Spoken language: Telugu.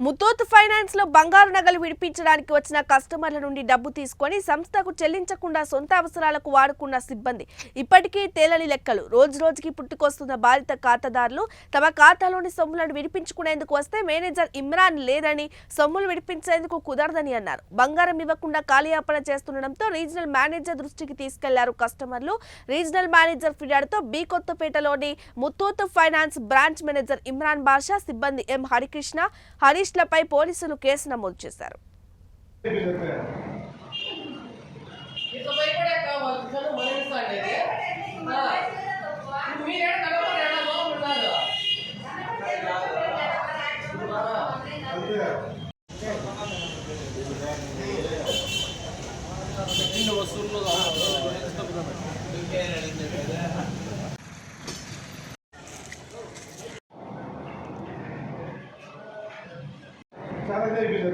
ముత్తూట్ ఫైనాన్స్ లో బంగారు నగలు విడిపించడానికి వచ్చిన కస్టమర్ల నుండి డబ్బు తీసుకొని సంస్థకు చెల్లించకుండా సొంత అవసరాలకు వాడుకున్న సిబ్బంది ఇప్పటికీ తేలని లెక్కలు. రోజురోజుకి పుట్టుకొస్తున్న బాధిత ఖాతాదారులు తమ ఖాతాలోని సొమ్ములను విడిపించుకునేందుకు వస్తే మేనేజర్ ఇమ్రాన్ లేదని, సొమ్ములు విడిపించేందుకు కుదరదని అన్నారు. బంగారం ఇవ్వకుండా కాలయాపన చేస్తుండటంతో రీజనల్ మేనేజర్ దృష్టికి తీసుకెళ్లారు కస్టమర్లు. రీజనల్ మేనేజర్ ఫిర్యాదుతో బి కొత్తపేటలోని ముత్తూట్ ఫైనాన్స్ బ్రాంచ్ మేనేజర్ ఇమ్రాన్ బాషా, సిబ్బంది ఎం హరికృష్ణ, హరీష్ లపై పోలీసులు కేసు నమోదు చేశారు. చాలా జరిగింది.